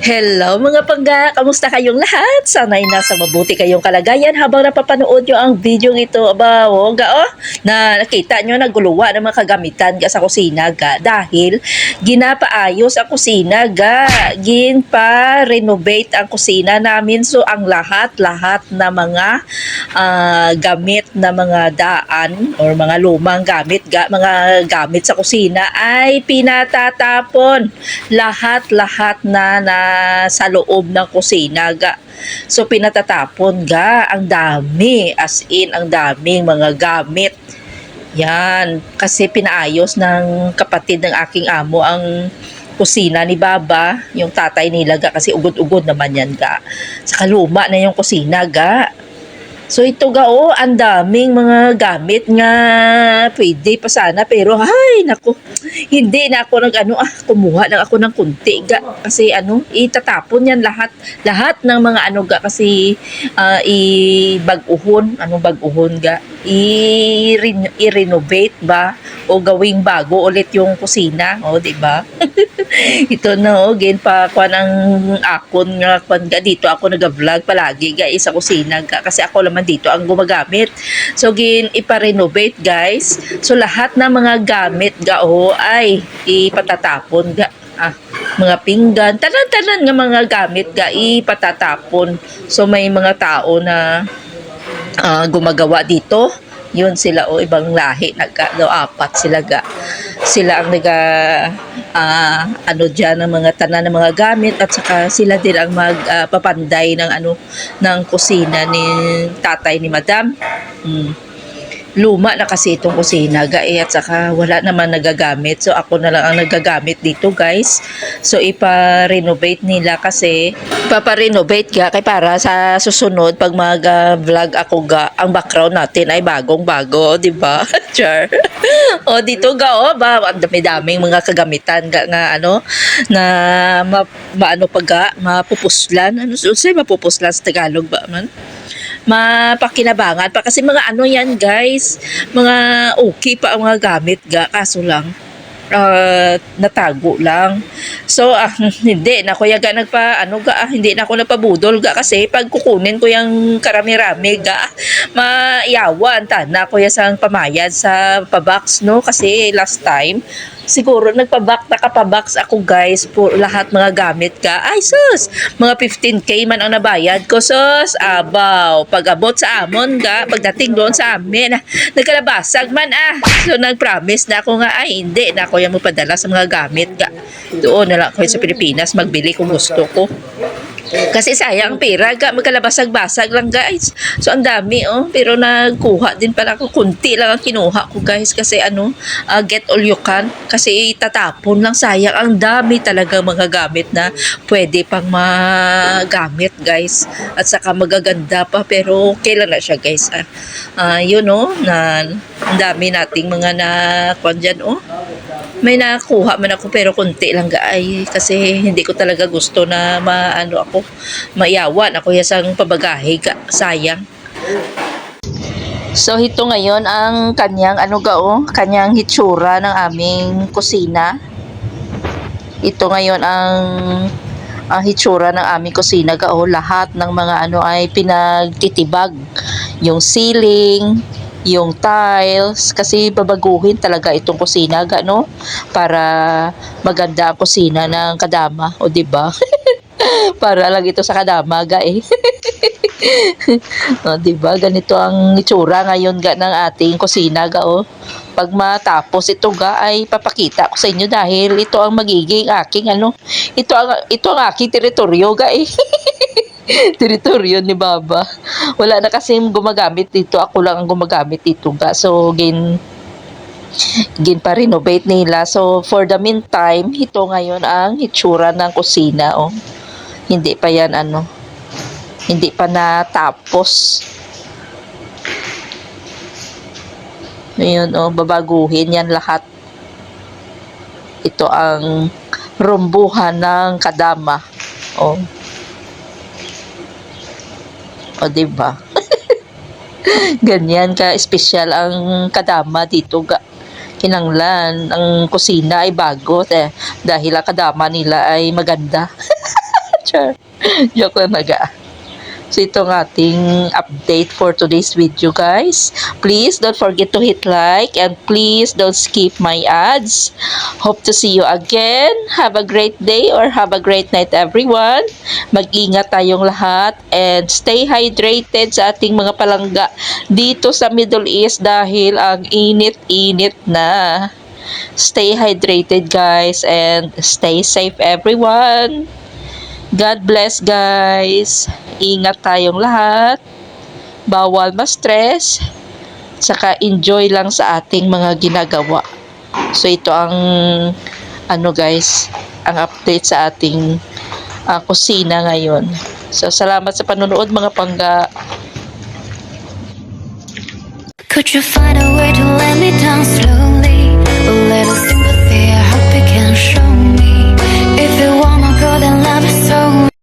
Hello mga pangga! Kamusta kayong lahat? Sana'y nasa mabuti kayong kalagayan habang napapanood nyo ang video ito. Aba, oh, na nakita nyo naguluwa ng mga kagamitan ga sa kusina ga dahil ginapaayos ang kusina ga. Ginpa-renovate ang kusina namin. So, ang lahat na mga gamit na mga daan or mga lumang gamit ga, mga gamit sa kusina ay pinatatapon. Lahat na sa loob ng kusina ga. So pinatatapon ga, ang dami, as in ang daming mga gamit. Yan, kasi pinaayos ng kapatid ng aking amo ang kusina ni Baba, yung tatay nila ga, kasi ugod-ugod naman yan ga. Sa kaluma na yung kusina ga. So ito ga, oh, ang daming mga gamit nga pwede pa sana, pero ay naku, hindi na ako kumuha lang ako ng kunti ga, kasi itatapon yan lahat ng mga ga, kasi baguhon ga, i-renovate ba o gawing bago ulit yung kusina, o di ba? Ito na, gin pa kuan ang akon nga kuan ga, dito ako nag-vlog palagi ga sa kusina ga, kasi ako naman dito ang gumagamit. So gin ipa-renovate guys. So lahat ng mga gamit ga ay ipatatapon ga. Mga pinggan, tanan nga mga gamit ga ipatatapon. So may mga tao na gumagawa dito. Yun sila ibang lahi apat sila ga. Sila ang dyan ng mga tanan ng mga gamit, at saka sila din ang magpapanday ng ng kusina ni tatay ni Madam. Luma na kasi itong kusina ga, at saka wala naman nagagamit, so ako na lang ang nagagamit dito guys. So ipa-renovate nila, kasi ipaparenovate ga kay para sa susunod pag mag-vlog ako ga, ang background natin ay bagong-bago, di ba? Char. O dito ga, ang dami-daming mga kagamitan ga nga na mapupuslan. Mapupuslan sa Tagalog ba man? Mapakinabangan pa, kasi mga yan guys, mga okay pa ang mga gamit ga, kaso lang natago lang. So hindi na ko yaga hindi na ako napabudol ga, kasi pag kukunin ko yung karami-rami ga, maiyawan na ko sang pamayad sa pabox, no, kasi last time siguro nakapabox ako guys po lahat mga gamit ka. Ay sus, mga 15k man ang nabayad ko sus. Abaw, pag abot sa amon ga, pagdating doon sa amin, nagkalabasag man So nag-promise na ako nga, ay hindi na ako yung mapadala sa mga gamit ga. Doon na lang ako sa Pilipinas magbili kung gusto ko. Kasi sayang pera ga, magkalabasag-basag lang guys. So ang dami pero nagkuha din pala ako, kunti lang ang kinuha ko guys, kasi get all you can, kasi tatapon lang, sayang, ang dami talaga mga gamit na pwede pang magamit guys, at saka magaganda pa, pero okay lang na siya guys. Yun na ang dami nating mga nakuan dyan may nakuha man ako, pero konti lang gaay, kasi hindi ko talaga gusto na maiyawan ako yasang pabagahe ga, sayang. So ito ngayon ang kanyang kanyang hitsura ng aming kusina. Ito ngayon ang hitsura ng aming kusina ga, lahat ng mga ay pinagtitibag, yung ceiling, yung tiles, kasi babaguhin talaga itong kusina ga, no, para maganda ang kusina ng kadama, o di ba? Para lang ito sa kadama ga o, di ba, ganito ang itsura ngayon ga ng ating kusina ga. Pag matapos ito ga, ay papakita ko sa inyo, dahil ito ang magiging aking ito ang aking teritoryo ga teritoryo ni Baba. Wala na kasi gumagamit dito, ako lang ang gumagamit dito ga. So gin pa renovate nila. So for the meantime, ito ngayon ang hitsura ng kusina hindi pa yan hindi pa natapos. Ayun babaguhin yan lahat. Ito ang rumbuhan ng kadama. O diba? Ganyan ka espesyal ang kadama dito ga. Kinanglan ang kusina ay bago dahil ang kadama nila ay maganda. Sure. Joke lang naga. So ito ang ating update for today's video, guys. Please don't forget to hit like and please don't skip my ads. Hope to see you again. Have a great day or have a great night, everyone. Mag-ingat tayong lahat and stay hydrated sa ating mga palangga dito sa Middle East dahil ang init-init na. Stay hydrated, guys, and stay safe, everyone. God bless, guys. Ingat tayong lahat. Bawal ma-stress. Saka enjoy lang sa ating mga ginagawa. So ito ang guys, ang update sa ating kusina ngayon. So salamat sa panonood, mga pangga. Could you find a way to let me down slowly? A little sympathy, I hope you can show me. If you want my girl, then